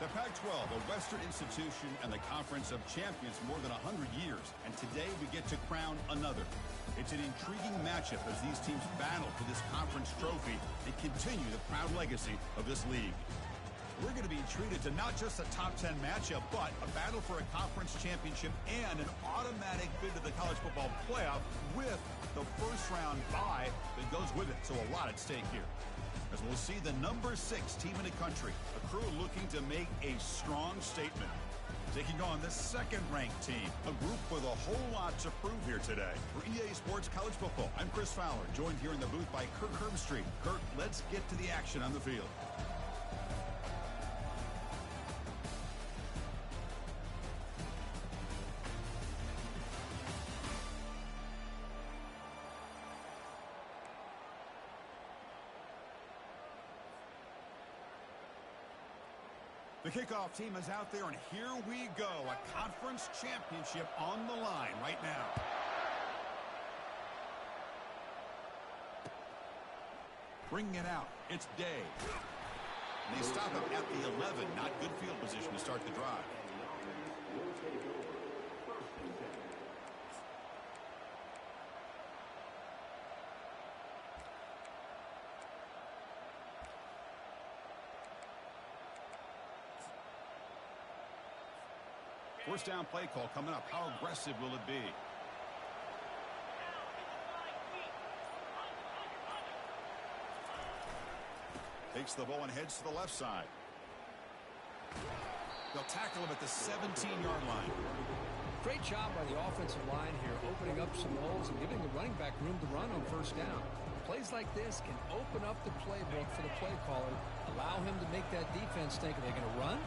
The Pac-12, a Western institution and the Conference of Champions more than 100 years. And today we get to crown another. It's an intriguing matchup as these teams battle for this conference trophy and continue the proud legacy of this league. We're going to be treated to not just a top 10 matchup, but a battle for a conference championship and an automatic bid to the college football playoff with the first round bye that goes with it. So a lot at stake here. As we'll see the number 6 team in the country, a crew looking to make a strong statement. Taking on the second-ranked team, a group with a whole lot to prove here today. For EA Sports College Football, I'm Chris Fowler, joined here in the booth by Kirk Herbstreit. Kirk, let's get to the action on the field. The kickoff team is out there, and here we go. A conference championship on the line right now. Bringing it out, it's Day. And they stop him at the 11. Not good field position to start the drive. First down play call coming up. How aggressive will it be? Takes the ball and heads to the left side. They'll tackle him at the 17-yard line. Great job by the offensive line here, opening up some holes and giving the running back room to run on first down. Plays like this can open up the playbook for the play caller, allow him to make that defense think, are they going to run?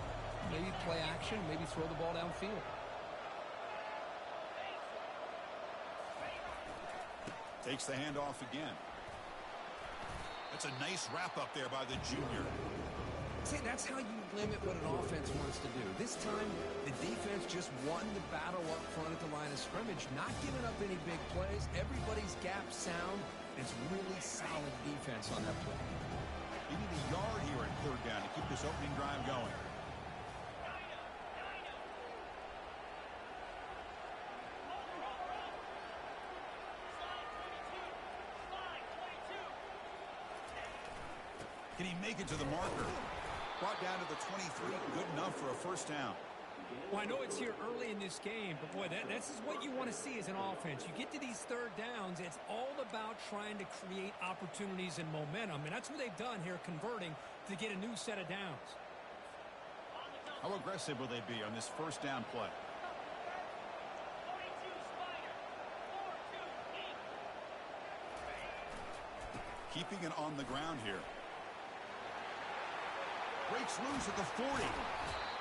Maybe play action, maybe throw the ball downfield. Takes the handoff again. That's a nice wrap up there by the junior. See, that's how you limit what an offense wants to do. This time, the defense just won the battle up front at the line of scrimmage, not giving up any big plays. Everybody's gap sound. It's really solid defense on that play. You need a yard here at third down to keep this opening drive going. Can he make it to the marker? Brought down to the 23. Good enough for a first down. Well, I know it's here early in this game, but boy, this is what you want to see as an offense. You get to these third downs, it's all about trying to create opportunities and momentum, and that's what they've done here, converting to get a new set of downs. How aggressive will they be on this first down play? Keeping it on the ground here. Breaks loose at the 40.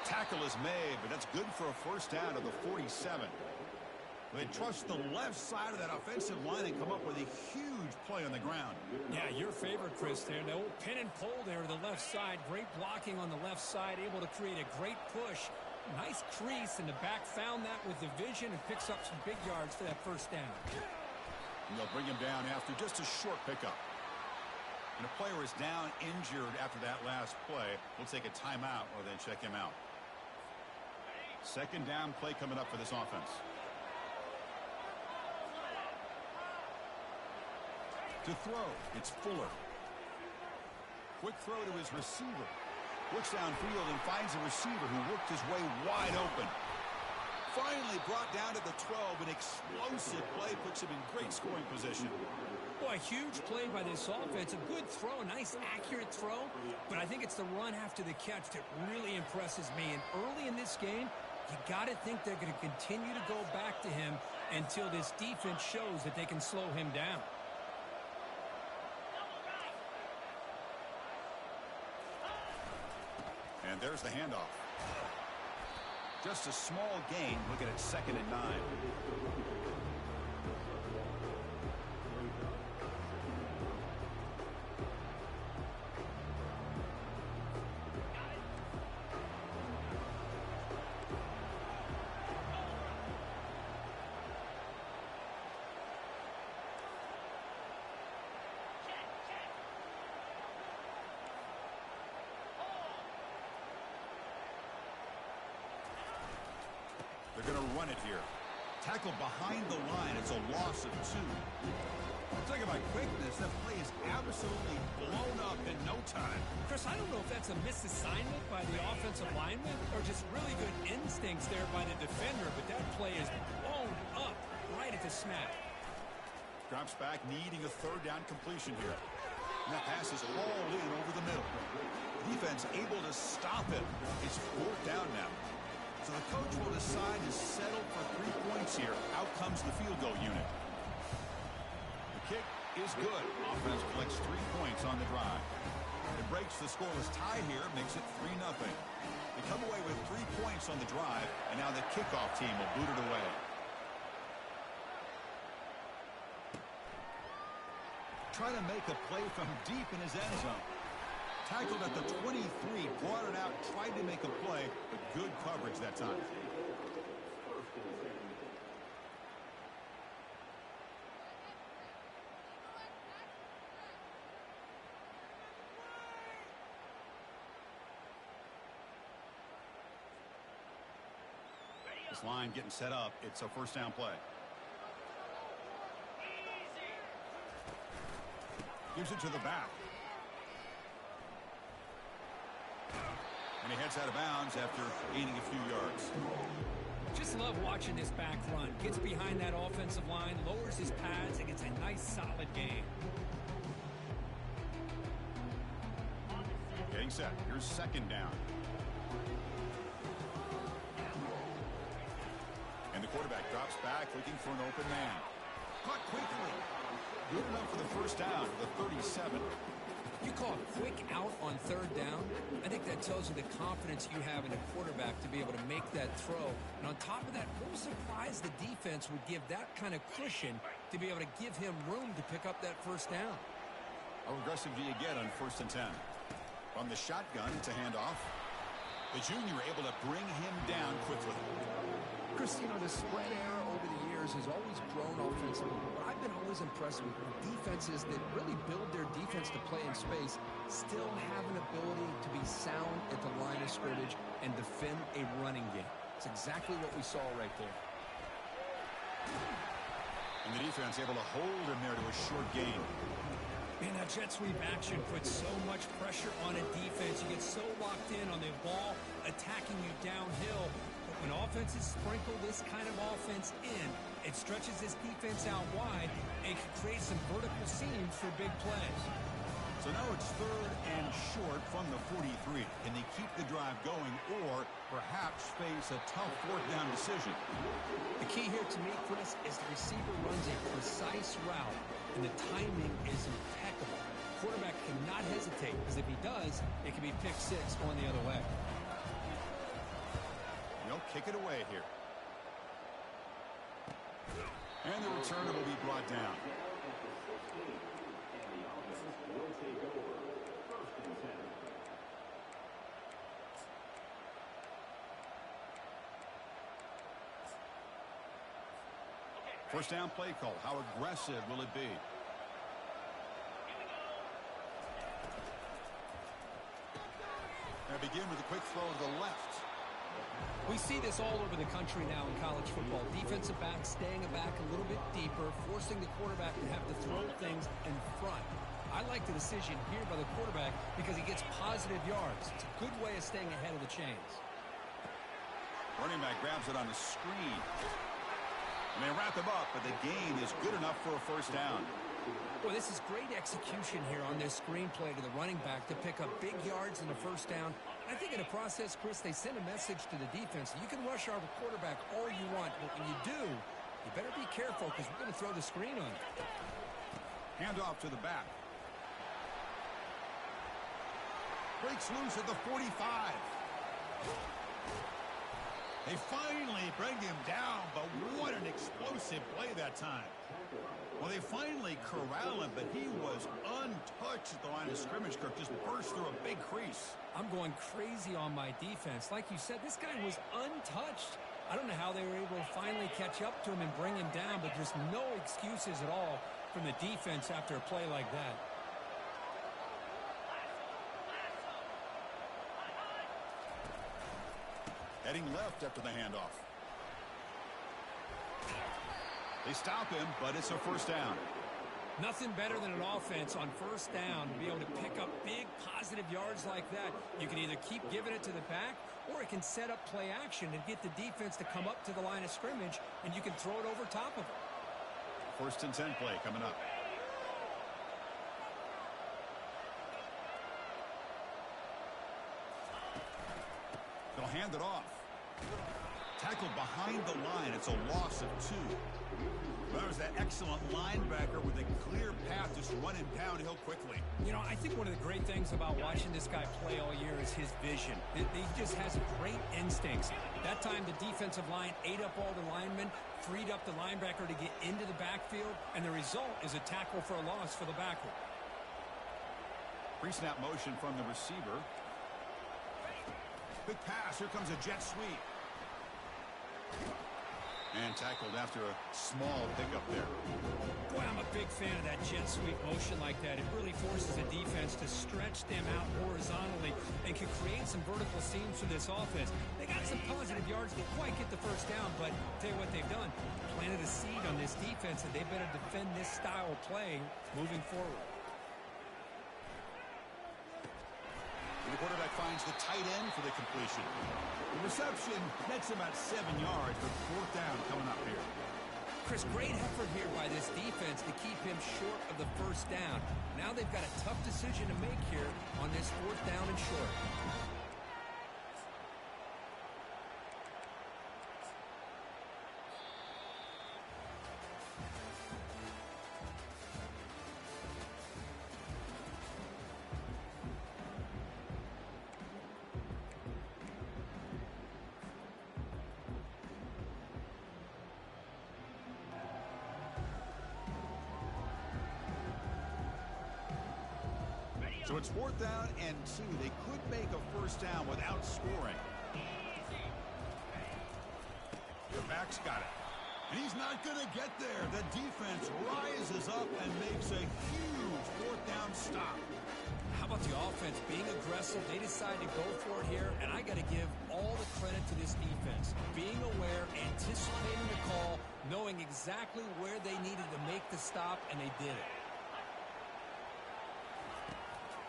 Tackle is made, but that's good for a first down to the 47. They trust the left side of that offensive line and come up with a huge play on the ground. Yeah, your favorite, Chris, there. The old pin and pull there to the left side. Great blocking on the left side, able to create a great push. Nice crease, and the back found that with the vision and picks up some big yards for that first down. And they'll bring him down after just a short pickup. And a player is down injured after that last play. We'll take a timeout or then check him out. Second down play coming up for this offense. To throw, it's Fuller. Quick throw to his receiver. Looks downfield and finds a receiver who worked his way wide open. Finally brought down to the 12. An explosive play puts him in great scoring position. Boy, a huge play by this offense. A good throw, a nice accurate throw. But I think it's the run after the catch that really impresses me. And early in this game, you got to think they're going to continue to go back to him until this defense shows that they can slow him down. And there's the handoff. Just a small gain. Looking at 2nd and 9. run it here. Tackled behind the line. It's a loss of 2. Talk about quickness. That play is absolutely blown up in no time. Chris, I don't know if that's a misassignment by the offensive lineman or just really good instincts there by the defender, but that play is blown up right at the snap. Drops back, needing a 3rd down completion here. And that pass is hauled in over the middle. Defense able to stop it. It's 4th down now. So the coach will decide to settle for 3 points here. Out comes the field goal unit. The kick is good. Offense collects 3 points on the drive. It breaks the scoreless tie here, makes it 3-0. They come away with 3 points on the drive, and now the kickoff team will boot it away. Trying to make a play from deep in his end zone. Tackled at the 23, brought it out, tried to make a play, but good coverage that time. This line getting set up. It's a 1st down play. Gives it to the back. And he heads out of bounds after gaining a few yards. Just love watching this back run. Gets behind that offensive line, lowers his pads, and gets a nice solid gain. Getting set. Here's 2nd down. And the quarterback drops back looking for an open man. Caught quickly. Good enough for the 1st down to the 37. You call a quick out on 3rd down. I think that tells you the confidence you have in a quarterback to be able to make that throw. And on top of that, a little surprised the defense would give that kind of cushion to be able to give him room to pick up that 1st down. How aggressive do you get on 1st and 10? From the shotgun to handoff. The junior able to bring him down quickly. Chris, you know, the spread error over the years has always grown offensively. But I've been always impressed with defenses that really build their defense to play in space, still have an ability to be sound at the line of scrimmage and defend a running game. It's exactly what we saw right there. And the defense able to hold him there to a short gain. Man, that jet sweep action puts so much pressure on a defense. You get so locked in on the ball attacking you downhill. But when offenses sprinkle this kind of offense in, it stretches this defense out wide and can create some vertical seams for big plays. So now it's 3rd and short from the 43. Can they keep the drive going or perhaps face a tough 4th down decision? The key here to me, Chris, is the receiver runs a precise route and the timing is impeccable. Quarterback cannot hesitate because if he does, it can be pick 6 going the other way. They'll kick it away here. And the return will be brought down. First down play call. How aggressive will it be? Now begin with a quick throw to the left. We see this all over the country now in college football. Defensive backs staying back a little bit deeper, forcing the quarterback to have to throw things in front. I like the decision here by the quarterback because he gets positive yards. It's a good way of staying ahead of the chains. Running back grabs it on the screen. And they wrap him up, but the gain is good enough for a 1st down. Well, this is great execution here on this screenplay to the running back to pick up big yards in the 1st down. I think in the process, Chris, they send a message to the defense. You can rush our quarterback all you want, but when you do, you better be careful because we're going to throw the screen on you. Handoff to the back. Breaks loose at the 45. They finally bring him down, but what an explosive play that time. Well, they finally corral him, but he was untouched at the line of scrimmage. Kirk just burst through a big crease. I'm going crazy on my defense. Like you said, this guy was untouched. I don't know how they were able to finally catch up to him and bring him down, but there's no excuses at all from the defense after a play like that. Heading left after the handoff. They stop him, but it's a first down. Nothing better than an offense on first down to be able to pick up big positive yards like that. You can either keep giving it to the back, or it can set up play action and get the defense to come up to the line of scrimmage, and you can throw it over top of it. 1st and 10 play coming up. They'll hand it off. Tackled behind the line. It's a loss of 2. There's that excellent linebacker with a clear path just running downhill quickly. You know, I think one of the great things about watching this guy play all year is his vision. He just has great instincts. That time, the defensive line ate up all the linemen, freed up the linebacker to get into the backfield, and the result is a tackle for a loss for the backer. Pre-snap motion from the receiver. Big pass. Here comes a jet sweep. And tackled after a small pickup there. Boy, I'm a big fan of that jet sweep motion like that. It really forces a defense to stretch them out horizontally and can create some vertical seams for this offense. They got some positive yards. Didn't quite get the first down, but I'll tell you what they've done. Planted a seed on this defense, and they better defend this style of play moving forward. The quarterback finds the tight end for the completion. The reception nets him at 7 yards, but 4th down coming up here. Chris, great effort here by this defense to keep him short of the first down. Now they've got a tough decision to make here on this 4th down and short. So it's 4th down and 2. They could make a first down without scoring. The back's got it. And he's not going to get there. The defense rises up and makes a huge 4th down stop. How about the offense being aggressive? They decide to go for it here, and I got to give all the credit to this defense. Being aware, anticipating the call, knowing exactly where they needed to make the stop, and they did it.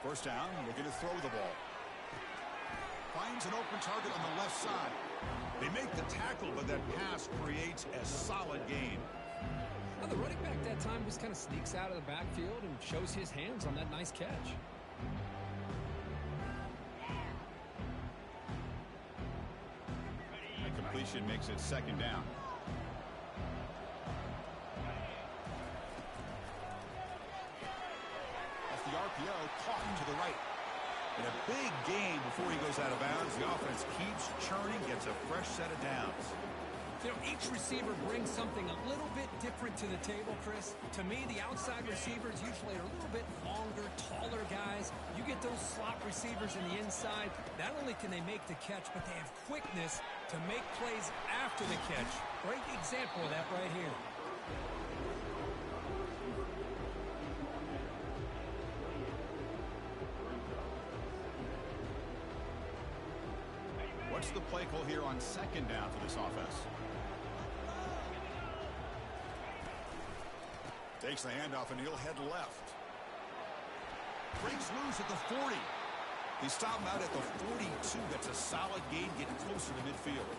First down, looking to throw the ball. Finds an open target on the left side. They make the tackle, but that pass creates a solid gain. Now, the running back that time just kind of sneaks out of the backfield and shows his hands on that nice catch. The completion makes it 2nd down. The RPO caught to the right. And a big gain before he goes out of bounds. The offense keeps churning, gets a fresh set of downs. You know, each receiver brings something a little bit different to the table, Chris. To me, the outside receivers usually are a little bit longer, taller guys. You get those slot receivers in the inside, not only can they make the catch, but they have quickness to make plays after the catch. Great example of that right here. What's the play call here on 2nd down for this offense? Takes the handoff and he'll head left. Breaks loose at the 40. They stop him out at the 42. That's a solid gain, getting closer to midfield.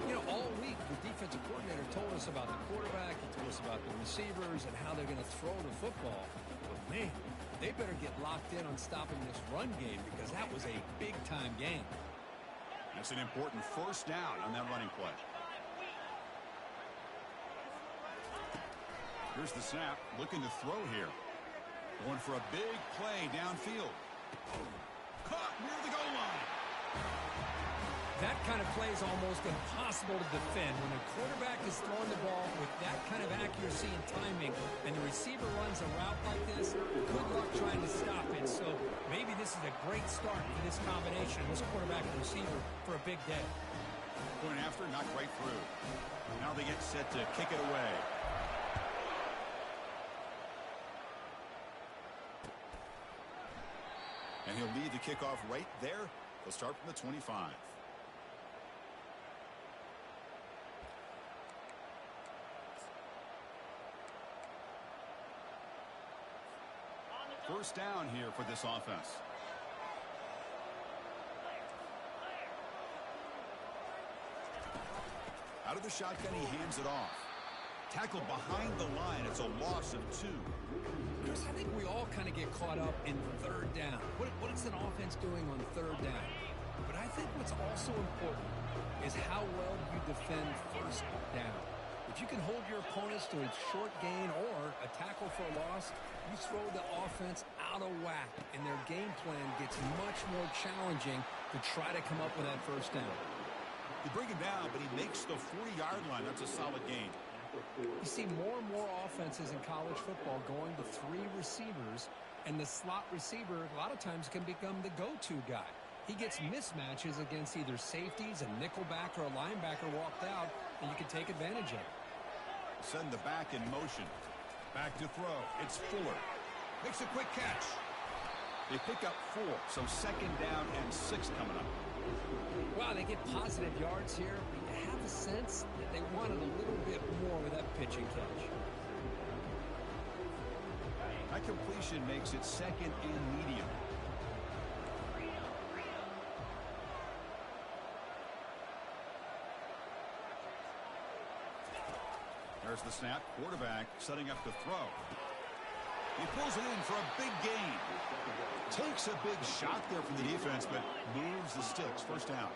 You know, all week the defensive coordinator told us about the quarterback. He told us about the receivers and how they're going to throw the football. But man, they better get locked in on stopping this run game, because that was a big-time game. That's an important first down on that running play. Here's the snap. Looking to throw here. Going for a big play downfield. Caught near the goal line. That kind of play is almost impossible to defend. When a quarterback is throwing the ball with that kind of accuracy and timing, and the receiver runs a route like this, good luck trying to stop it. So maybe this is a great start for this combination, this quarterback and receiver, for a big day. Going after, not quite through. Now they get set to kick it away. And he'll lead the kickoff right there. They'll start from the 25. First down here for this offense. Out of the shotgun, he hands it off. Tackled behind the line. It's a loss of 2. Chris, I think we all kind of get caught up in third down. What is an offense doing on third down? But I think what's also important is how well you defend first down. If you can hold your opponents to a short gain or a tackle for a loss, you throw the offense out of whack, and their game plan gets much more challenging to try to come up with that first down. You bring him down, but he makes the 40-yard line. That's a solid gain. You see more and more offenses in college football going to 3 receivers, and the slot receiver a lot of times can become the go-to guy. He gets mismatches against either safeties, a nickelback, or a linebacker walked out, and you can take advantage of it. Send the back in motion. Back to throw. It's Fuller. Makes a quick catch. They pick up 4, so second down and 6 coming up. Wow, they get positive yards here, but you have a sense that they wanted a little bit more with that pitch and catch. That completion makes it second and medium. There's the snap. Quarterback setting up to throw. He pulls it in for a big gain. Takes a big shot there from the defense, but moves the sticks. First down.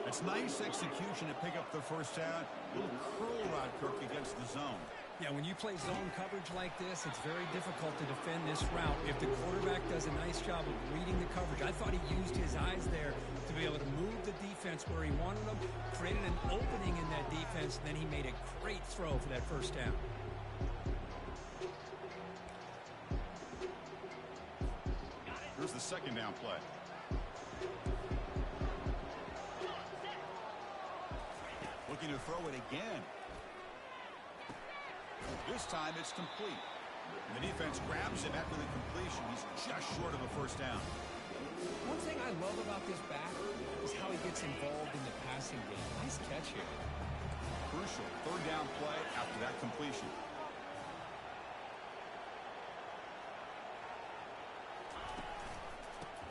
It's nice execution to pick up the first down. Little curl rod, Kirk, against the zone. Yeah, when you play zone coverage like this, it's very difficult to defend this route if the quarterback does a nice job of reading the coverage. I thought he used his eyes there to be able to move the defense where he wanted them, created an opening in that defense, and then he made a great throw for that first down. Here's the second down play. Looking to throw it again. This time it's complete. The defense grabs him after the completion. He's just short of a first down. One thing I love about this back is how he gets involved in the passing game. Nice catch here. Crucial third down play after that completion.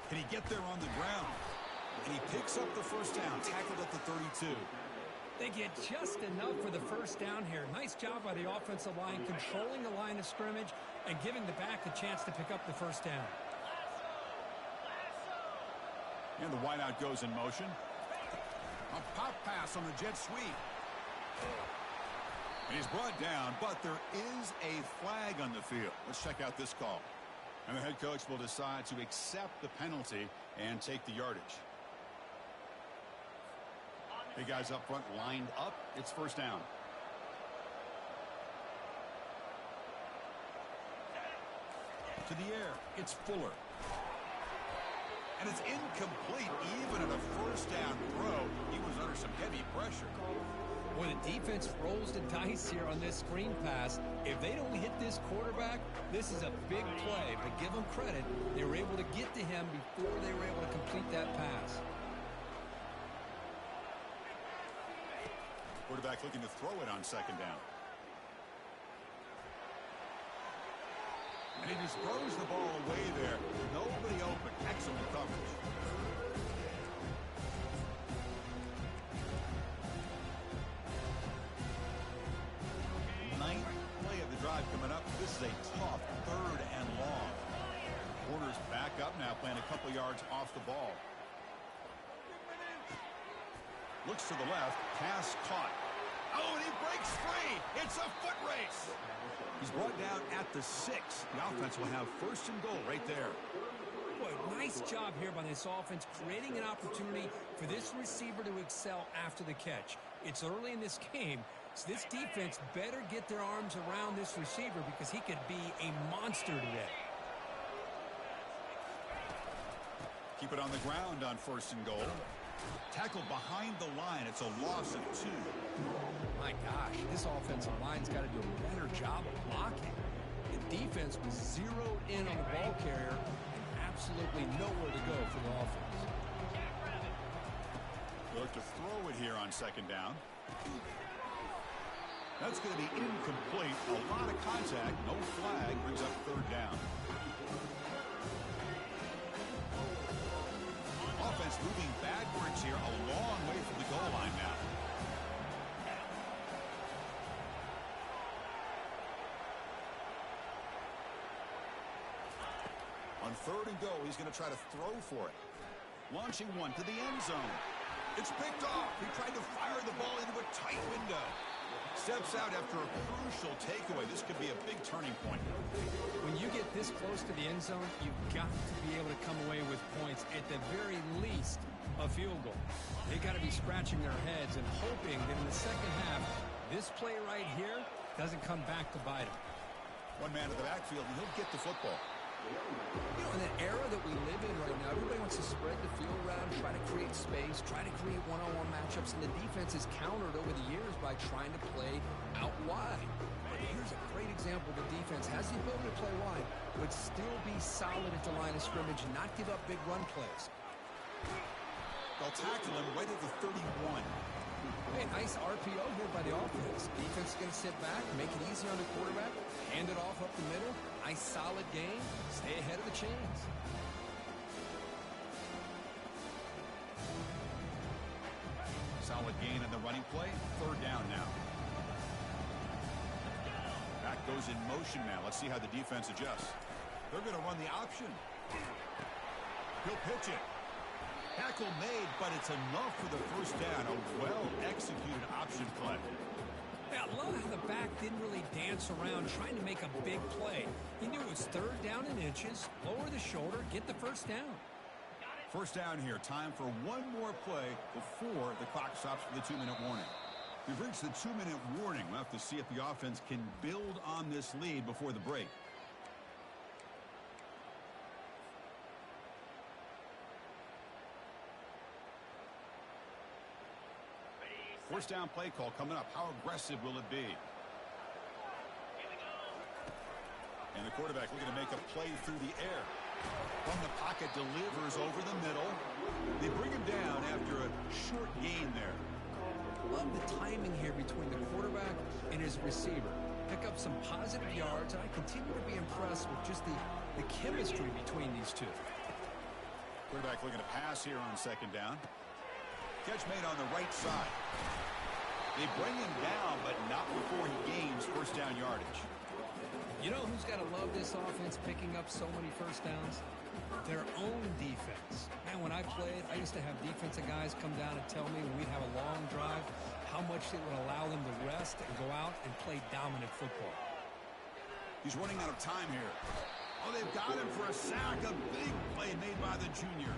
Can he get there on the ground? And he picks up the first down, tackled at the 32. They get just enough for the first down here. Nice job by the offensive line, controlling the line of scrimmage and giving the back a chance to pick up the first down. And the wideout goes in motion. A pop pass on the jet sweep. And he's brought down, but there is a flag on the field. Let's check out this call. And the head coach will decide to accept the penalty and take the yardage. Big guys up front lined up. It's first down. To the air. It's Fuller. And it's incomplete. Even at a first down throw, he was under some heavy pressure. When the defense rolls the dice here on this screen pass, if they don't hit this quarterback, this is a big play. But give them credit. They were able to get to him before they were able to complete that pass. Quarterback looking to throw it on second down. And he just throws the ball away there. Nobody open. Excellent coverage. Ninth play of the drive coming up. This is a tough third and long. Corners back up now, playing a couple yards off the ball. Looks to the left. Pass caught. Oh, and he breaks free. It's a foot race. He's brought down at the 6. The offense will have first and goal right there. Boy, nice job here by this offense, creating an opportunity for this receiver to excel after the catch. It's early in this game, so this defense better get their arms around this receiver because he could be a monster today. Keep it on the ground on first and goal. Tackled behind the line. It's a loss of 2. My gosh, this offensive line's got to do a better job of blocking. The defense was zeroed in on the ball carrier and absolutely nowhere to go for the offense. Look to throw it here on second down. That's going to be incomplete. A lot of contact. No flag. Brings up third down. moving backwards here, a long way from the goal line now. On 3rd and goal, he's going to try to throw for it. Launching one to the end zone. It's picked off. He tried to fire the ball into a tight window. Steps out after a crucial takeaway. This could be a big turning point. When you get this close to the end zone, you've got to be able to come away with points, at the very least a field goal. They got to be scratching their heads and hoping that in the second half, this play right here doesn't come back to bite them. One man in the backfield, and he'll get the football. You know, in the era that we live in right now, everybody wants to spread the field around, try to create space, try to create one-on-one matchups, and the defense is countered over the years by trying to play out wide. But here's a great example. The defense has the ability to play wide, but still be solid at the line of scrimmage and not give up big run plays. They'll tackle him right at the 31. Hey, nice RPO here by the offense. Defense is going to sit back, make it easy on the quarterback, hand it off up the middle. Nice solid game. Stay ahead of the chains. Solid gain in the running play. 3rd down now. Back goes in motion now. Let's see how the defense adjusts. They're going to run the option. He'll pitch it. Tackle made, but it's enough for the 1st down. A well-executed option play. Yeah, I love how the back didn't really dance around trying to make a big play. He knew it was 3rd down in inches, lower the shoulder, get the 1st down. 1st down here. Time for one more play before the clock stops for the 2-minute warning. We've reached the 2-minute warning. We'll have to see if the offense can build on this lead before the break. First down play call coming up. How aggressive will it be? And the quarterback looking to make a play through the air. From the pocket, delivers over the middle. They bring him down after a short gain there. Love the timing here between the quarterback and his receiver. Pick up some positive yards, and I continue to be impressed with just the chemistry between these two. Quarterback looking to pass here on 2nd down. Catch made on the right side. They bring him down, but not before he gains 1st down yardage. You know who's got to love this offense picking up so many 1st downs? Their own defense. Man, when I played, I used to have defensive guys come down and tell me when we'd have a long drive how much it would allow them to rest and go out and play dominant football. He's running out of time here. Oh, they've got him for a sack. A big play made by the junior.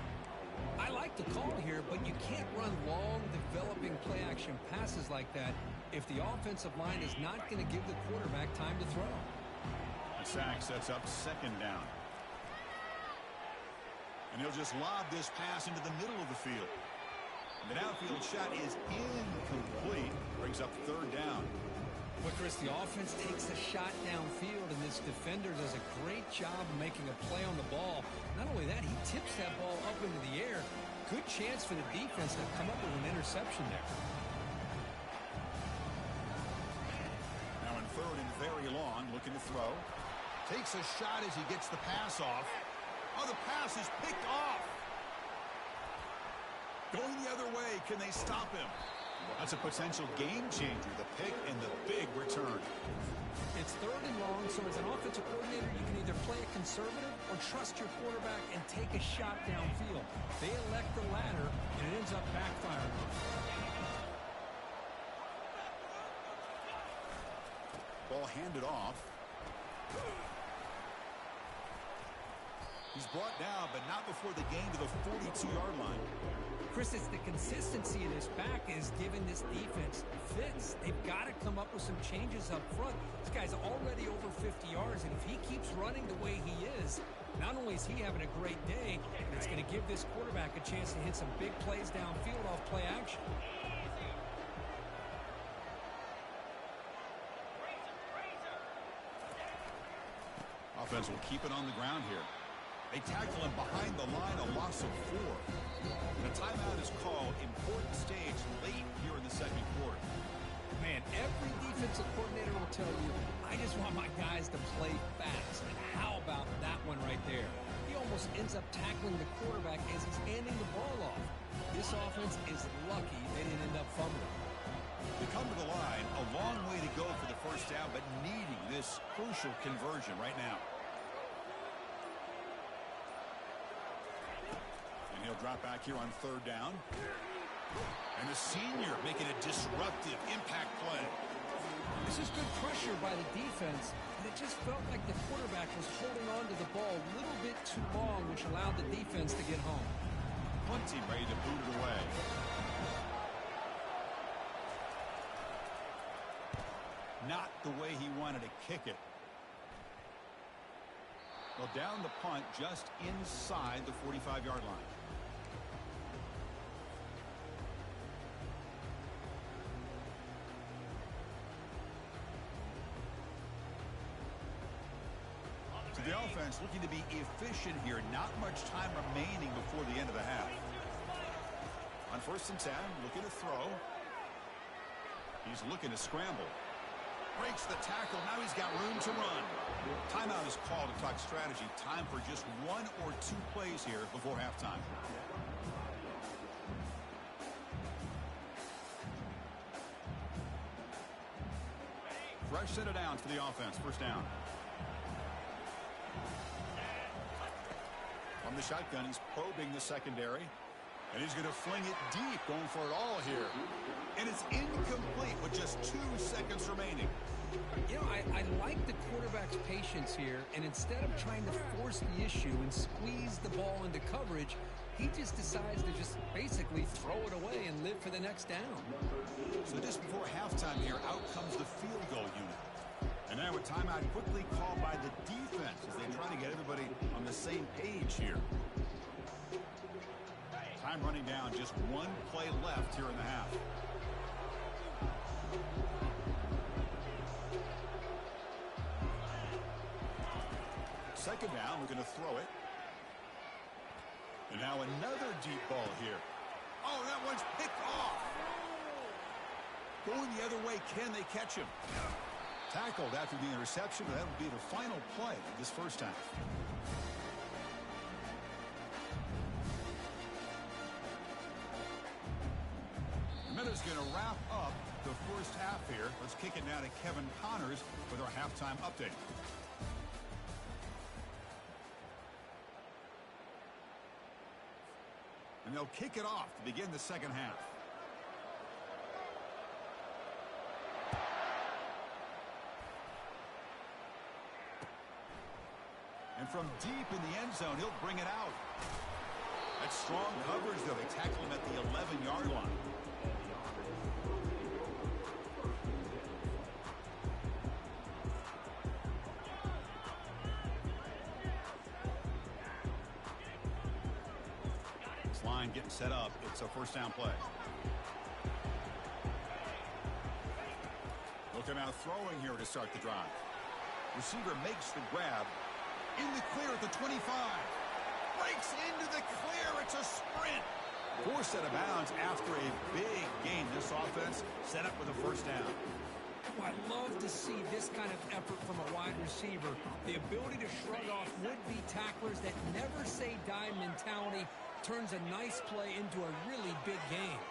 I like the call here, but you can't run long, developing play-action passes like that if the offensive line is not going to give the quarterback time to throw. The sack sets up 2nd down. And he'll just lob this pass into the middle of the field. The downfield shot is incomplete. Brings up 3rd down. But, Chris, the offense takes a shot downfield, and this defender does a great job of making a play on the ball. Not only that, he tips that ball up into the air. Good chance for the defense to come up with an interception there. Now in 3rd and very long, looking to throw. Takes a shot as he gets the pass off. Oh, the pass is picked off. Going the other way, can they stop him? That's a potential game changer, the pick and the big return. It's 3rd and long, so as an offensive coordinator, you can either play it conservative or trust your quarterback and take a shot downfield. They elect the latter, and it ends up backfiring. Ball handed off. He's brought down, but not before the gain to the 42-yard line. Chris, it's the consistency of this back is giving this defense fits. They've got to come up with some changes up front. This guy's already over 50 yards, and if he keeps running the way he is, not only is he having a great day, but it's going to give this quarterback a chance to hit some big plays downfield off play action. Offense will keep it on the ground here. They tackle him behind the line, a loss of 4. And a timeout is called. Important stage late here in the 2nd quarter. Man, every defensive coordinator will tell you, I just want my guys to play fast. And how about that one right there? He almost ends up tackling the quarterback as he's handing the ball off. This offense is lucky they didn't end up fumbling. They come to the line, a long way to go for the first down, but needing this crucial conversion right now. And he'll drop back here on third down. And the senior making a disruptive impact play. This is good pressure by the defense, but it just felt like the quarterback was holding on to the ball a little bit too long, which allowed the defense to get home. Punt team ready to boot it away. Not the way he wanted to kick it. Well, down the punt just inside the 45-yard line. So the offense looking to be efficient here. Not much time remaining before the end of the half. On 1st and 10, looking to throw. He's looking to scramble. Breaks the tackle. Now he's got room to run. Timeout is called to talk strategy. Time for just 1 or 2 plays here before halftime. Fresh set of downs for the offense. First down. From the shotgun, he's probing the secondary. And he's going to fling it deep, going for it all here. And it's incomplete with just 2 seconds remaining. You know, I like the quarterback's patience here, and instead of trying to force the issue and squeeze the ball into coverage, he just decides to just basically throw it away and live for the next down. So just before halftime here, out comes the field goal unit. And now a timeout quickly called by the defense as they try to get everybody on the same page here. Time running down, just 1 play left here in the half. Second down, we're going to throw it. And now another deep ball here. Oh, that one's picked off. Going the other way, can they catch him? Tackled after the interception, but that will be the final play of this first half. Miller's going to wrap up the first half here. Let's kick it now to Kevin Connors with our halftime update. And they'll kick it off to begin the second half. And from deep in the end zone, he'll bring it out. That's strong coverage, though. They tackle him at the 11-yard line. This line getting set up. It's a first down play. Looking out throwing here to start the drive. Receiver makes the grab. In the clear at the 25. Breaks into the clear. It's a sprint. Forced out of bounds after a big game. This offense set up with a first down. Oh, I love to see this kind of effort from a wide receiver. The ability to shrug off would-be tacklers. That never say die mentality turns a nice play into a really big game.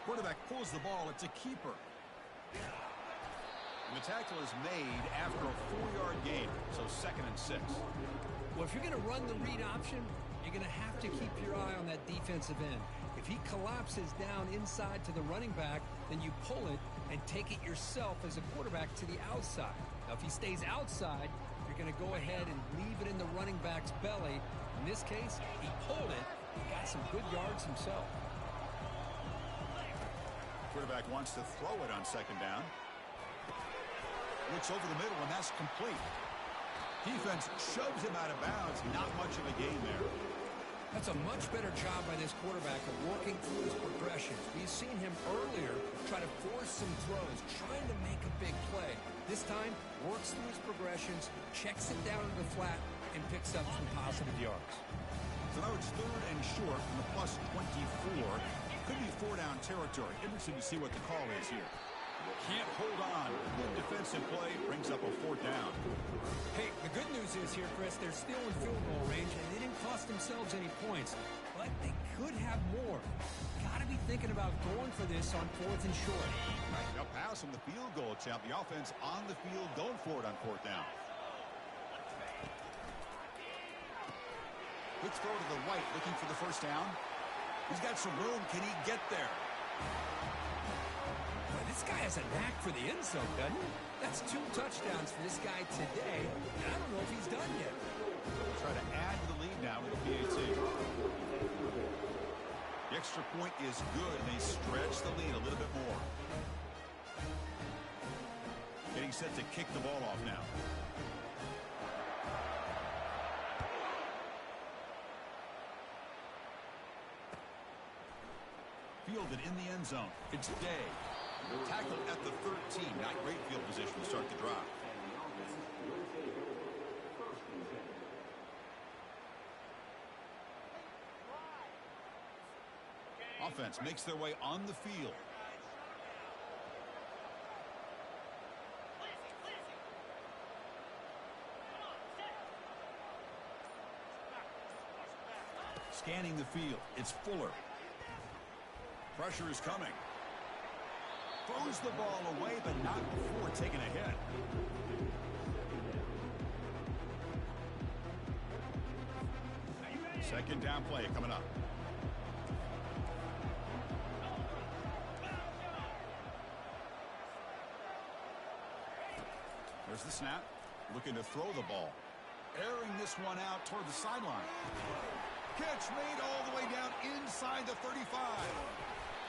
Quarterback pulls the ball. It's a keeper. And the tackle is made after a 4-yard gain, so 2nd and 6. Well, if you're going to run the read option, you're going to have to keep your eye on that defensive end. If he collapses down inside to the running back, then you pull it and take it yourself as a quarterback to the outside. Now, if he stays outside, you're going to go ahead and leave it in the running back's belly. In this case, he pulled it. He got some good yards himself. Quarterback wants to throw it on 2nd down. Looks over the middle, and that's complete. Defense shoves him out of bounds. Not much of a gain there. That's a much better job by this quarterback of working through his progressions. We've seen him earlier try to force some throws, trying to make a big play. This time, works through his progressions, checks it down to the flat, and picks up some positive yards. So now it's 3rd and short from the +24. Could be four-down territory. Interesting to see what the call is here. Can't hold on. Good defensive play brings up a fourth down. Hey, the good news is here, Chris, they're still in field goal range, and they didn't cost themselves any points. But they could have more. Got to be thinking about going for this on 4th and short. Right, now pass from the field goal attempt. The offense on the field going for it on 4th down. Quick throw to the right, looking for the first down. He's got some room. Can he get there? Boy, this guy has a knack for the end zone, doesn't he? That's 2 touchdowns for this guy today, and I don't know if he's done yet. Try to add to the lead now with the PAT. The extra point is good, and they stretch the lead a little bit more. Getting set to kick the ball off now. Fielded in the end zone. It's Day. Tackled at the 13. Not great field position to start the drive. Offense makes their way on the field. Scanning the field. It's Fuller. Pressure is coming. Throws the ball away, but not before taking a hit. Second down play coming up. There's the snap. Looking to throw the ball. Airing this one out toward the sideline. Catch made all the way down inside the 35.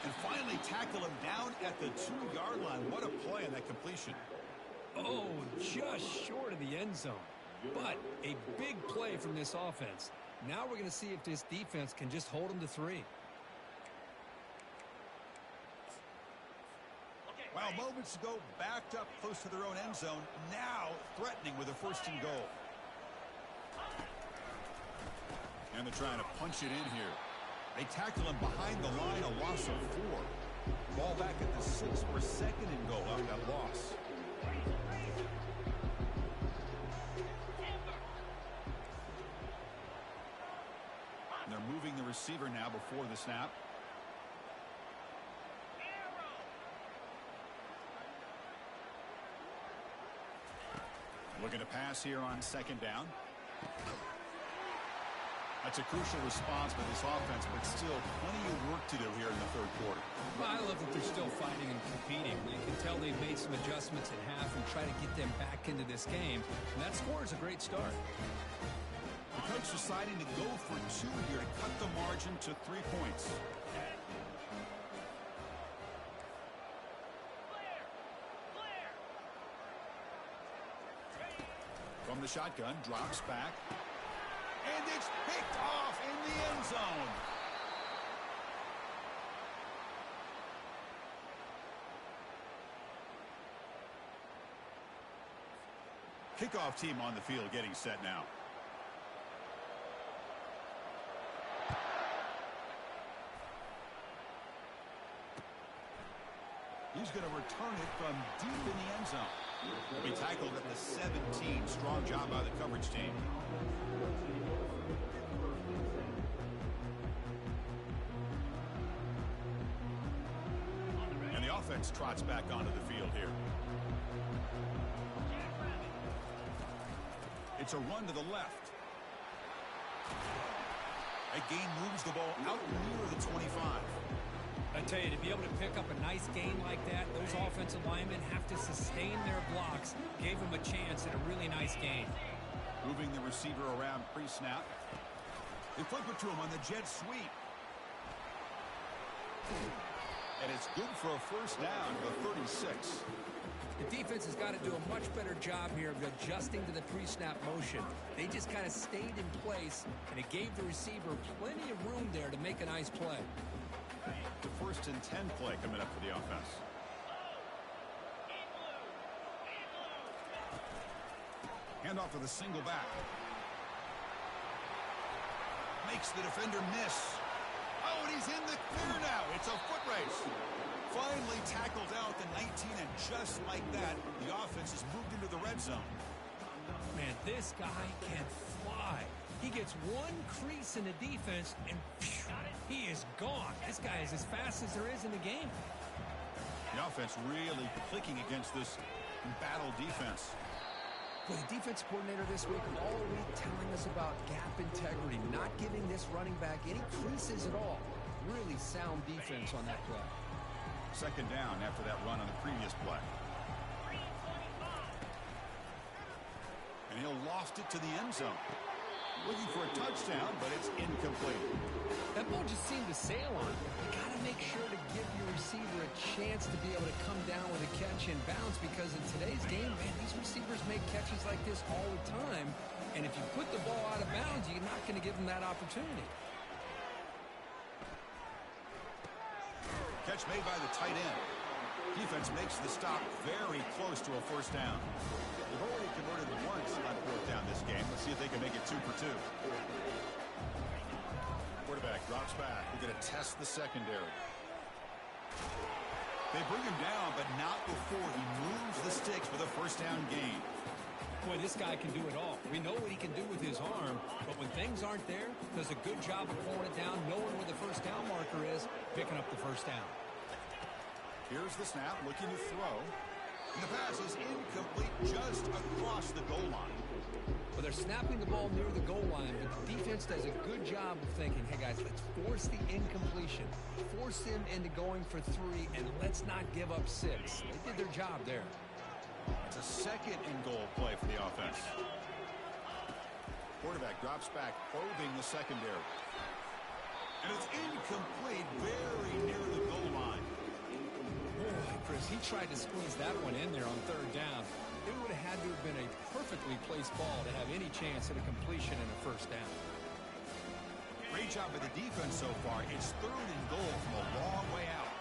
And finally tackle him down at the 2-yard line. What a play on that completion. Oh, just short of the end zone. But a big play from this offense. Now we're going to see if this defense can just hold them to 3. Well, moments ago, backed up close to their own end zone. Now threatening with a 1st and goal. And they're trying to punch it in here. They tackle him behind the line, a loss of 4. Ball back at the 6 for 2nd and goal after that loss. And they're moving the receiver now before the snap. Looking to pass here on 2nd down. That's a crucial response by this offense, but still plenty of work to do here in the 3rd quarter. Well, I love that they're still fighting and competing. You can tell they've made some adjustments at half and try to get them back into this game. And that score is a great start. The coach deciding to go for 2 here to cut the margin to 3 points. From the shotgun, drops back. And it's picked off in the end zone. Kickoff team on the field getting set now. He's going to return it from deep in the end zone. Will be tackled at the 17. Strong job by the coverage team. And the offense trots back onto the field here. It's a run to the left. That gain moves the ball out near the 25. I tell you, to be able to pick up a nice gain like that, those offensive linemen have to sustain their blocks. Gave them a chance at a really nice gain. Moving the receiver around pre-snap. They flip it to him on the jet sweep. And it's good for a 1st down to the 36. The defense has got to do a much better job here of adjusting to the pre-snap motion. They just kind of stayed in place, and it gave the receiver plenty of room there to make a nice play. The 1st and 10 play coming up for the offense. Handoff to the single back. Makes the defender miss. Oh, and he's in the clear now. It's a foot race. Finally tackled out the 19, and just like that, the offense has moved into the red zone. Man, this guy can fly. He gets one crease in the defense, and phew, he is gone. This guy is as fast as there is in the game. The offense really clicking against this battle defense. Well, the defense coordinator this week all week telling us about gap integrity, not giving this running back any creases at all. Really sound defense on that play. Second down after that run on the previous play. And he'll loft it to the end zone. Looking for a touchdown, but it's incomplete. That ball just seemed to sail on. You got to make sure to give your receiver a chance to be able to come down with a catch and bounce, because in today's game, man, these receivers make catches like this all the time. And if you put the ball out of bounds, you're not going to give them that opportunity. Catch made by the tight end. Defense makes the stop very close to a first down. They've already converted once on fourth down this game. Let's see if they can make it 2 for 2. Quarterback drops back. We're going to test the secondary. They bring him down, but not before he moves the sticks for the first down gain. Boy, this guy can do it all. We know what he can do with his arm, but when things aren't there, does a good job of pulling it down, knowing where the first down marker is, picking up the first down. Here's the snap, looking to throw. And the pass is incomplete just across the goal line. Well, they're snapping the ball near the goal line, but the defense does a good job of thinking, hey, guys, let's force the incompletion. Force him into going for 3, and let's not give up 6. They did their job there. It's a second and goal play for the offense. Quarterback drops back, probing the secondary. And it's incomplete, very near the goal line. Boy, Chris, he tried to squeeze that one in there on third down. It would have had to have been a perfectly placed ball to have any chance at a completion and a first down. Great job by the defense so far. It's third and goal from a long way out.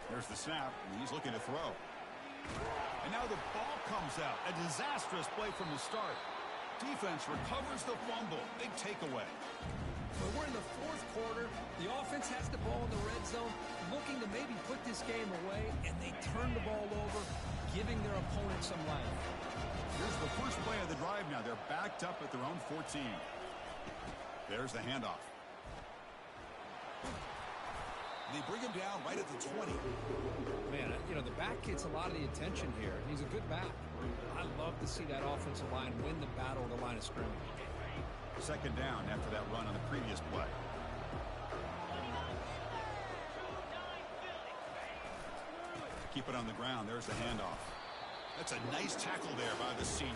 There's the snap, and he's looking to throw. And now the ball comes out. A disastrous play from the start. Defense recovers the fumble. Big takeaway. But we're in the fourth quarter. The offense has the ball in the red zone, looking to maybe put this game away, and they turn the ball over, giving their opponent some life. Here's the first play of the drive now. They're backed up at their own 14. There's the handoff. They bring him down right at the 20. Man, you know, the back gets a lot of the attention here. He's a good back. I love to see that offensive line win the battle at the line of scrimmage. Second down after that run on the previous play. Keep it on the ground. There's the handoff. That's a nice tackle there by the senior.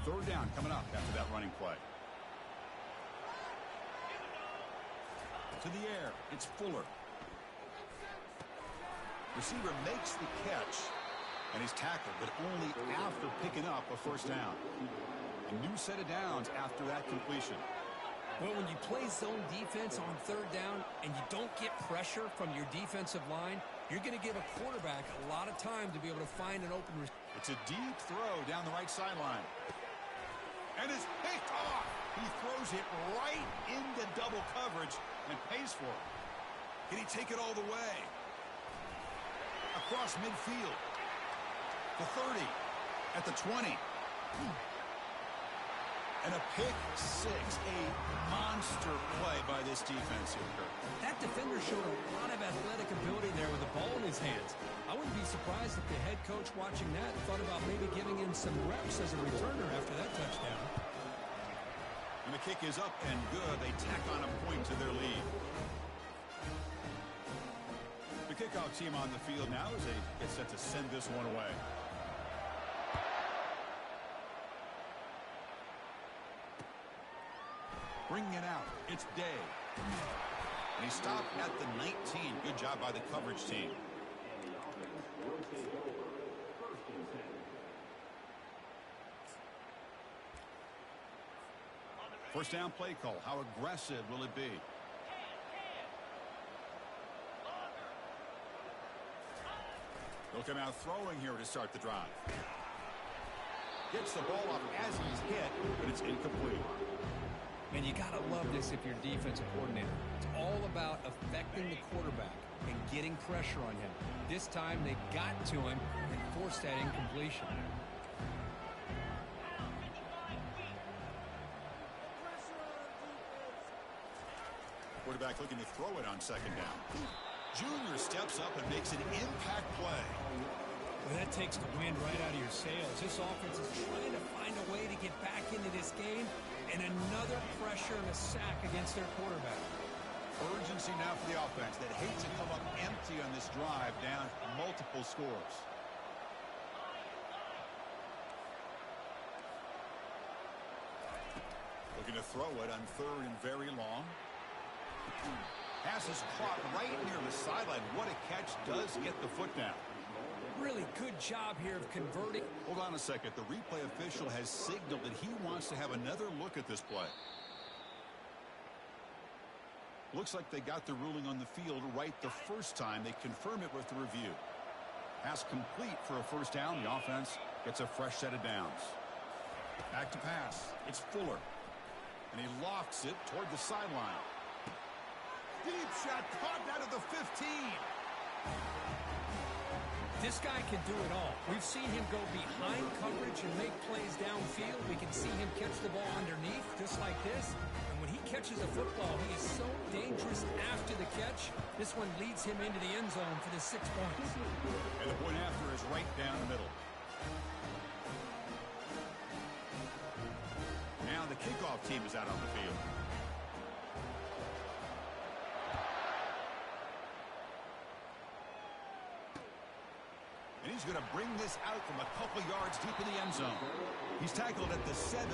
Third down coming up after that running play. To the air, it's Fuller. Receiver makes the catch, and he's tackled, but only after picking up a first down. A new set of downs after that completion. Well, when you play zone defense on third down and you don't get pressure from your defensive line, you're going to give a quarterback a lot of time to be able to find an open receiver. It's a deep throw down the right sideline. And it's picked off. He throws it right into double coverage and pays for it. Can he take it all the way? Across midfield. The 30. At the 20. And a pick six. A monster play by this defense here, Kirk. That defender showed a lot of athletic ability there with the ball in his hands. I wouldn't be surprised if the head coach watching that thought about maybe giving him some reps as a returner after that touchdown. And the kick is up and good. They tack on a point to their lead. The kickoff team on the field now as they get set to send this one away. Bringing it out. It's Day. And he stopped at the 19. Good job by the coverage team. First down play call. How aggressive will it be? They'll come out throwing here to start the drive. Gets the ball up as he's hit, but it's incomplete. And you got to love this if you're defensive coordinator. It's all about affecting the quarterback and getting pressure on him. This time they got to him and forced that incompletion. Quarterback looking to throw it on second down. Junior steps up and makes an impact play. Well, that takes the wind right out of your sails. This offense is trying to find a way to get back into this game, and another pressure and a sack against their quarterback. Urgency now for the offense that hates to come up empty on this drive, down multiple scores. Looking to throw it on third and very long. Pass is caught right near the sideline. What a catch. Does get the foot down. Really good job here of converting. Hold on a second. The replay official has signaled that he wants to have another look at this play. Looks like they got the ruling on the field right the first time. They confirm it with the review. Pass complete for a first down. The offense gets a fresh set of downs. Back to pass. It's Fuller. And he lofts it toward the sideline. Deep shot caught out of the 15. This guy can do it all. We've seen him go behind coverage and make plays downfield. We can see him catch the ball underneath just like this. And when he catches a football, he is so dangerous after the catch. This one leads him into the end zone for the 6 points. And the point after is right down the middle. Now the kickoff team is out on the field. And he's going to bring this out from a couple yards deep in the end zone. He's tackled at the 17,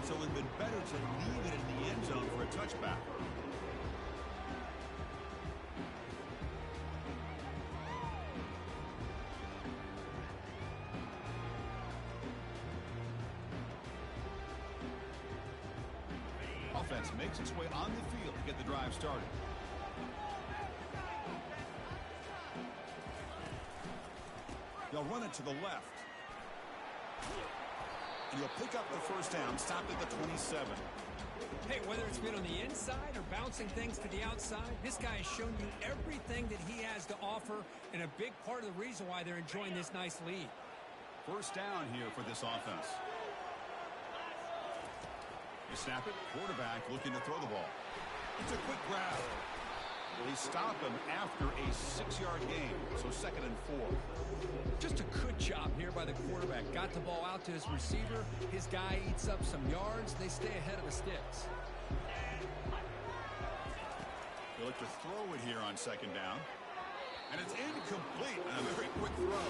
so it would have been better to leave it in the end zone for a touchback. Offense makes its way on the field to get the drive started. They'll run it to the left. And you'll pick up the first down, stop at the 27. Hey, whether it's been on the inside or bouncing things to the outside, this guy has shown you everything that he has to offer, and a big part of the reason why they're enjoying this nice lead. First down here for this offense. They snap it. Quarterback looking to throw the ball. It's a quick grab. They stop him after a 6-yard gain, so 2nd and 4. Just a good job here by the quarterback. Got the ball out to his receiver. His guy eats up some yards. They stay ahead of the sticks. They look to throw it here on 2nd down. And it's incomplete on a very quick throw.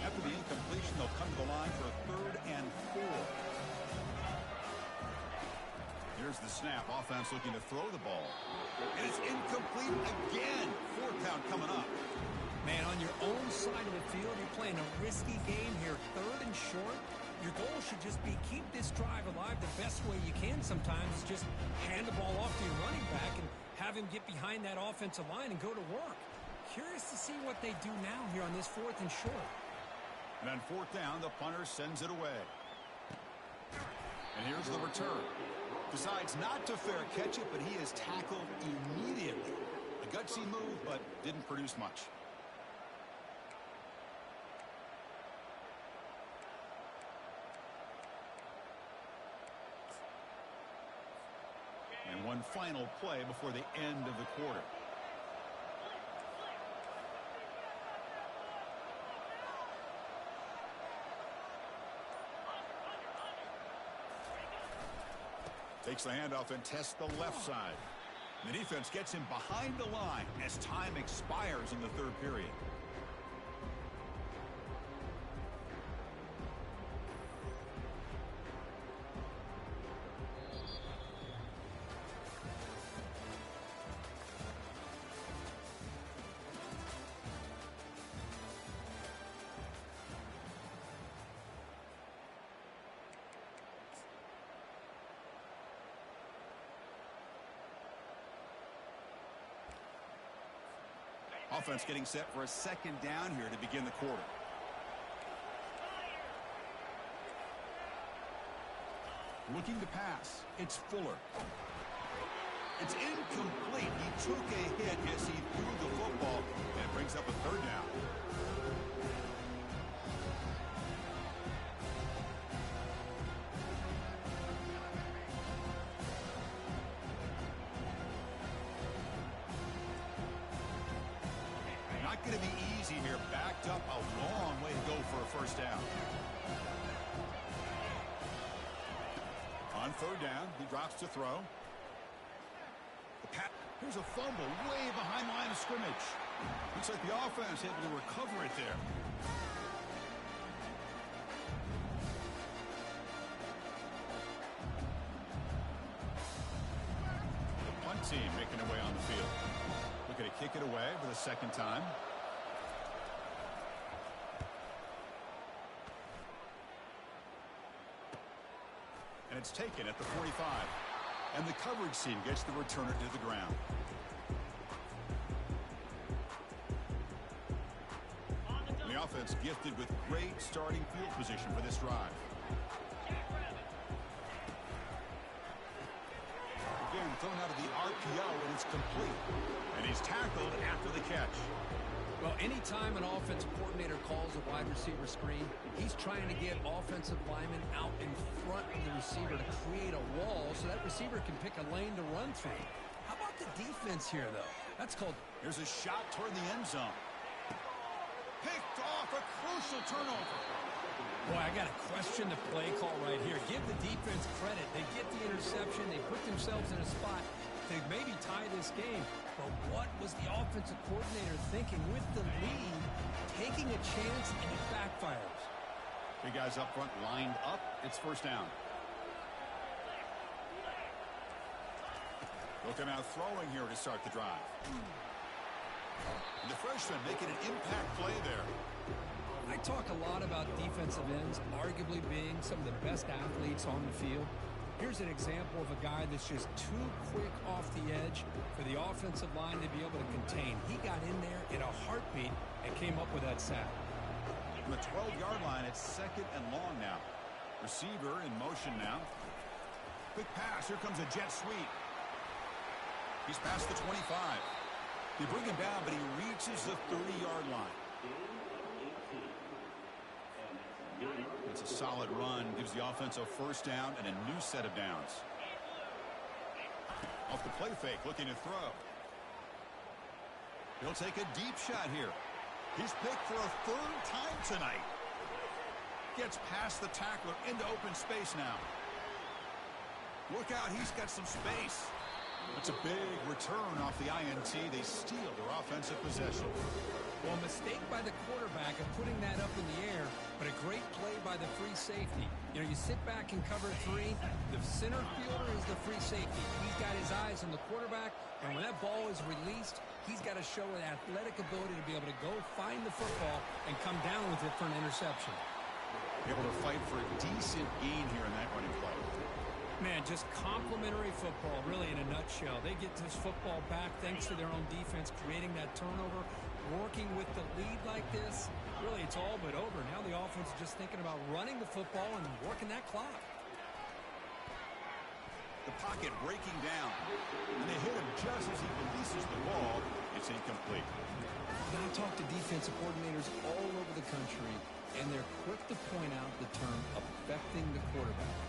After the incompletion, they'll come to the line for a 3rd and 4. Here's the snap. Offense looking to throw the ball. And it's incomplete again. 4th down coming up. Man, on your own side of the field, you're playing a risky game here. 3rd and short. Your goal should just be keep this drive alive the best way you can sometimes. Is just hand the ball off to your running back and have him get behind that offensive line and go to work. Curious to see what they do now here on this 4th and short. And on 4th down, the punter sends it away. And here's the return. Decides not to fair catch it, but he is tackled immediately. A gutsy move, but didn't produce much. And one final play before the end of the quarter. Takes the handoff and tests the left side. The defense gets him behind the line as time expires in the 3rd period. Offense getting set for a second down here to begin the quarter. Looking to pass. It's Fuller. It's incomplete. He took a hit as he threw the football, and it brings up a third down. Not going to be easy here. Backed up a long way to go for a first down. On third down, he drops to throw. Here's a fumble way behind the line of scrimmage. Looks like the offense able to recover it there. The punt team making their way on the field. Looking to kick it away for the second time. And it's taken at the 45. And the coverage team gets the returner to the ground. And the offense gifted with great starting field position for this drive. Again, thrown out of the RPO, and it's complete. And he's tackled after the catch. Well, anytime an offensive coordinator calls a wide receiver screen, he's trying to get offensive linemen out in front of the receiver to create a wall so that receiver can pick a lane to run through. How about the defense here, though? That's called... Here's a shot toward the end zone. Picked off, a crucial turnover. Boy, I got to question the play call right here. Give the defense credit. They get the interception. They put themselves in a spot to maybe tie this game. But what was the offensive coordinator thinking with the lead, taking a chance, and it backfires? Big guys up front lined up. It's first down. Looking out throwing here to start the drive. And the freshman making an impact play there. I talk a lot about defensive ends arguably being some of the best athletes on the field. Here's an example of a guy that's just too quick off the edge for the offensive line to be able to contain. He got in there in a heartbeat and came up with that sack. From the 12-yard line, it's second and long now. Receiver in motion now. Quick pass. Here comes a jet sweep. He's past the 25. They bring him down, but he reaches the 30-yard line. It's a solid run. Gives the offense a first down and a new set of downs. Off the play fake, looking to throw. He'll take a deep shot here. He's picked for a third time tonight. Gets past the tackler into open space now. Look out, he's got some space. That's a big return off the INT. They steal their offensive possession. Well, a mistake by the quarterback of putting that up in the air, but a great play by the free safety. You know, you sit back and cover three. The center fielder is the free safety. He's got his eyes on the quarterback, and when that ball is released, he's got to show an athletic ability to be able to go find the football and come down with it for an interception. Able to fight for a decent gain here in that running play. Man, just complimentary football, really, in a nutshell. They get this football back thanks to their own defense, creating that turnover, working with the lead like this. Really, it's all but over. Now the offense is just thinking about running the football and working that clock. The pocket breaking down, and they hit him just as he releases the ball. It's incomplete. Now I talk to defensive coordinators all over the country, and they're quick to point out the term affecting the quarterback.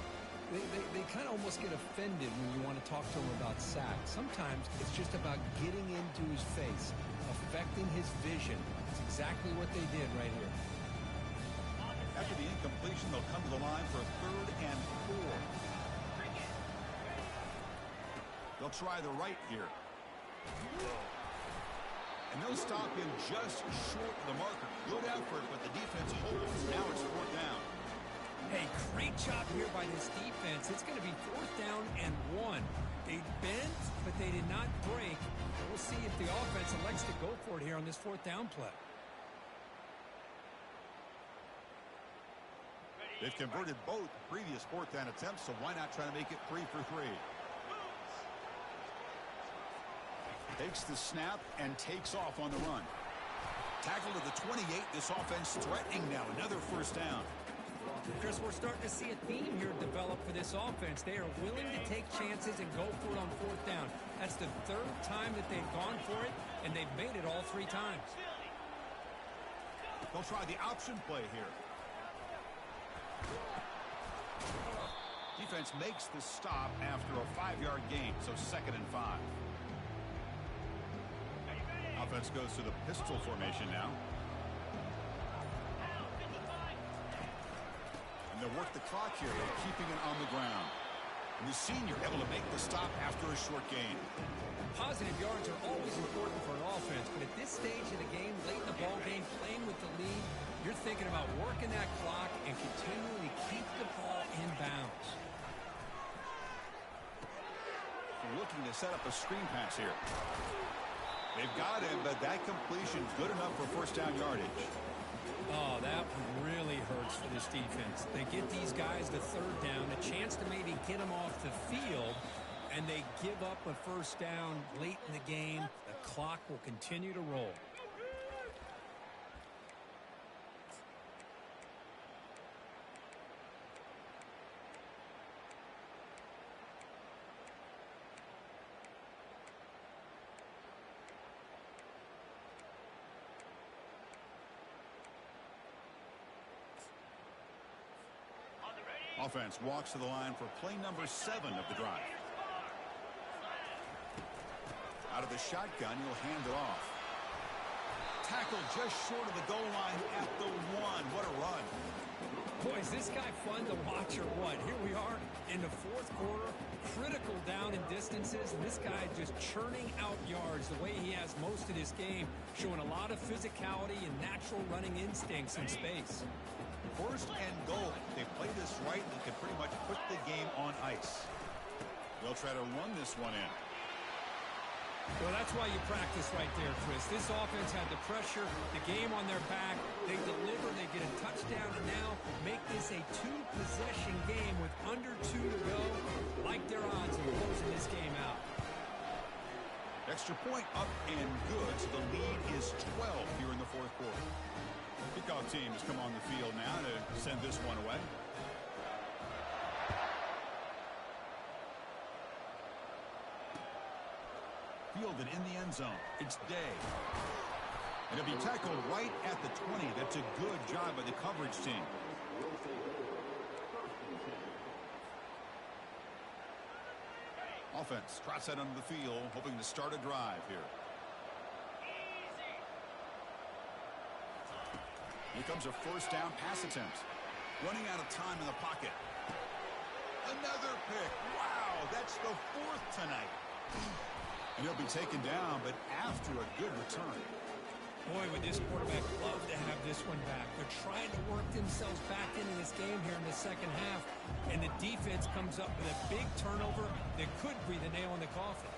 They kind of almost get offended when you want to talk to them about sacks. Sometimes it's just about getting into his face, affecting his vision. It's exactly what they did right here. After the incompletion, they'll come to the line for a 3rd and 4. They'll try the right here. And they'll stop him just short of the marker. Good effort, but the defense holds. Now it's 4th down. Hey, great job here by this defense. It's going to be 4th down and 1. They bent, but they did not break. We'll see if the offense elects to go for it here on this 4th down play. They've converted both previous 4th down attempts, so why not try to make it 3 for 3? Takes the snap and takes off on the run. Tackle to the 28. This offense threatening now. Another first down. Chris, we're starting to see a theme here develop for this offense. They are willing to take chances and go for it on fourth down. That's the third time that they've gone for it, and they've made it all 3 times. They'll try the option play here. Defense makes the stop after a 5-yard gain, so 2nd and 5. Offense goes to the pistol formation now. And they'll work the clock here, keeping it on the ground. And the senior able to make the stop after a short gain. Positive yards are always important for an offense, but at this stage of the game, late in the ball game, playing with the lead, you're thinking about working that clock and continuing to keep the ball in bounds. Looking to set up a screen pass here. They've got him, but that completion good enough for first down yardage. Oh, that really hurts for this defense. They get these guys the 3rd down, a chance to maybe get them off the field, and they give up a first down late in the game. The clock will continue to roll. Offense walks to the line for play number 7 of the drive. Out of the shotgun, he'll hand it off. Tackle just short of the goal line at the 1. What a run. Boy, is this guy fun to watch or what? Here we are in the 4th quarter, critical down in distances, and this guy just churning out yards the way he has most of this game, showing a lot of physicality and natural running instincts in space. 1st and goal. They play this right and can pretty much put the game on ice. They'll try to run this one in. Well, that's why you practice right there, Chris. This offense had the pressure, the game on their back. They deliver, they get a touchdown, and now make this a 2-possession game with under 2 to go. Like their odds of closing this game out. Extra point up and good, so the lead is 12 here in the 4th quarter. Kickoff team has come on the field now to send this one away. Fielded in the end zone. It's Day. And it'll be tackled right at the 20. That's a good job by the coverage team. Offense trots that under the field, hoping to start a drive here. Here comes a first down pass attempt. Running out of time in the pocket. Another pick. Wow, that's the 4th tonight. And he'll be taken down, but after a good return. Boy, would this quarterback love to have this one back. They're trying to work themselves back into this game here in the 2nd half, and the defense comes up with a big turnover that could be the nail in the coffin.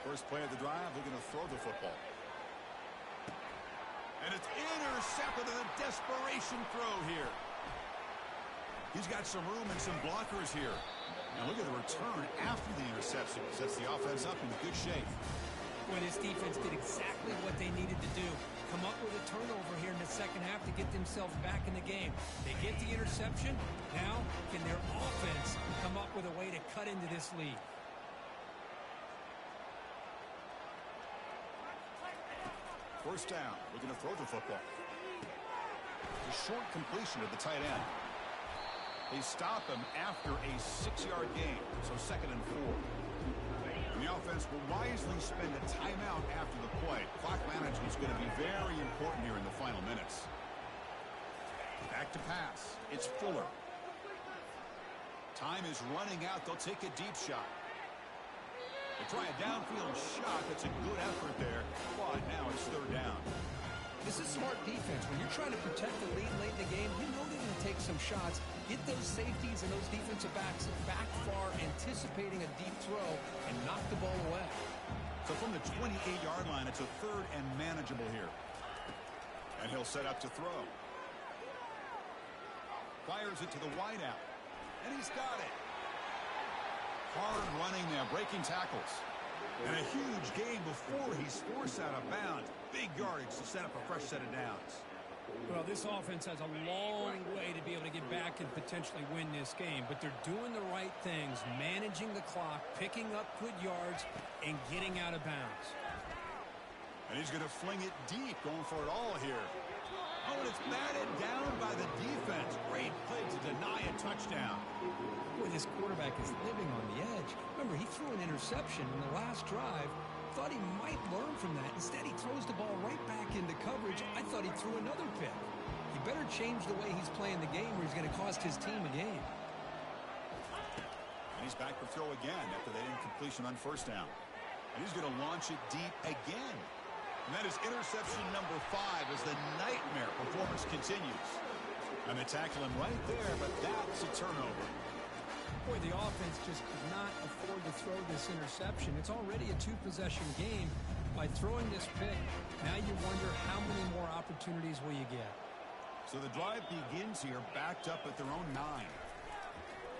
First play of the drive, looking to throw the football. And it's intercepted in a desperation throw here. He's got some room and some blockers here. And look at the return after the interception. Sets the offense up in good shape. Boy, this defense did exactly what they needed to do. Come up with a turnover here in the 2nd half to get themselves back in the game. They get the interception. Now, can their offense come up with a way to cut into this lead? First down, looking to throw the football. A short completion of the tight end. They stop him after a 6-yard gain, so 2nd and 4. And the offense will wisely spend a timeout after the play. Clock management is going to be very important here in the final minutes. Back to pass. It's Fuller. Time is running out. They'll take a deep shot. They try a downfield shot. That's a good effort there. But now it's 3rd down. This is smart defense. When you're trying to protect the lead late in the game, you know they're going to take some shots, get those safeties and those defensive backs back far, anticipating a deep throw, and knock the ball away. So from the 28-yard line, it's a 3rd and manageable here. And he'll set up to throw. Fires it to the wideout. And he's got it. Hard running there, breaking tackles. And a huge gain before he's forced out of bounds. Big yardage to set up a fresh set of downs. Well, this offense has a long way to be able to get back and potentially win this game, but they're doing the right things, managing the clock, picking up good yards, and getting out of bounds. And he's going to fling it deep, going for it all here. Oh, and it's batted down by the defense. Great play to deny a touchdown. Boy, this quarterback is living on the edge. Remember, he threw an interception in the last drive. Thought he might learn from that. Instead, he throws the ball right back into coverage. I thought he threw another pick. He better change the way he's playing the game or he's going to cost his team a game. And he's back to throw again after that incompletion on first down. And he's going to launch it deep again. And that is interception number 5 as the nightmare performance continues. And they tackle him right there, but that's a turnover. Boy, the offense just could not afford to throw this interception. It's already a 2-possession game. By throwing this pick, now you wonder how many more opportunities will you get. So the drive begins here, backed up at their own 9.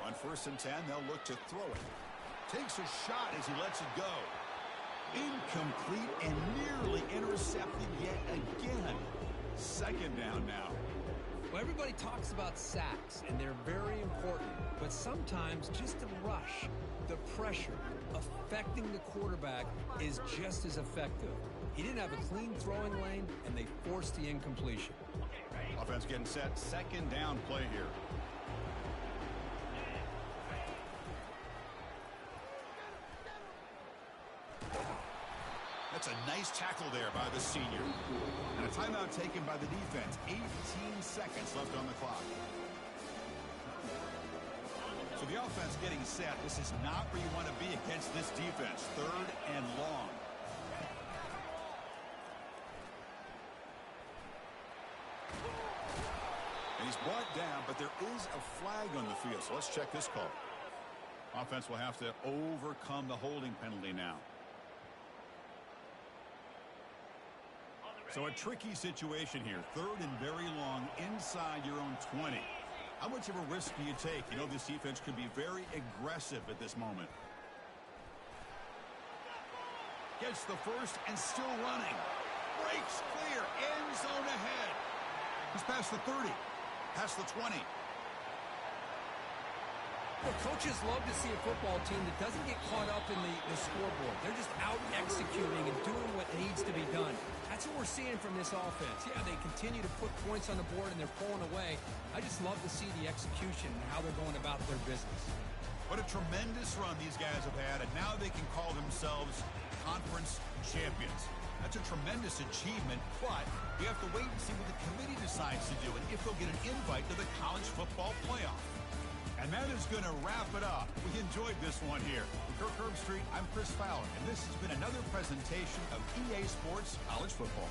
On 1st and 10, they'll look to throw it. Takes a shot as he lets it go. Incomplete and nearly intercepted yet again. 2nd down now. Well, everybody talks about sacks, and they're very important. But sometimes just the rush, the pressure, affecting the quarterback is just as effective. He didn't have a clean throwing lane, and they forced the incompletion. Offense getting set. 2nd down play here. That's a nice tackle there by the senior. And a timeout taken by the defense. 18 seconds left on the clock. So the offense getting set. This is not where you want to be against this defense. 3rd and long. And he's brought down, but there is a flag on the field. So let's check this call. Offense will have to overcome the holding penalty now. So a tricky situation here. 3rd and very long inside your own 20. How much of a risk do you take? You know this defense could be very aggressive at this moment. Gets the first and still running. Breaks clear. End zone ahead. He's past the 30. Past the 20. Well, coaches love to see a football team that doesn't get caught up in the scoreboard. They're just out executing and doing what needs to be done. That's what we're seeing from this offense. Yeah, they continue to put points on the board and they're pulling away. I just love to see the execution and how they're going about their business. What a tremendous run these guys have had, and now they can call themselves conference champions. That's a tremendous achievement, but we have to wait and see what the committee decides to do and if they'll get an invite to the college football playoff. And that is going to wrap it up. We enjoyed this one here. From Kirk Herbstreit, I'm Chris Fowler, and this has been another presentation of EA Sports College Football.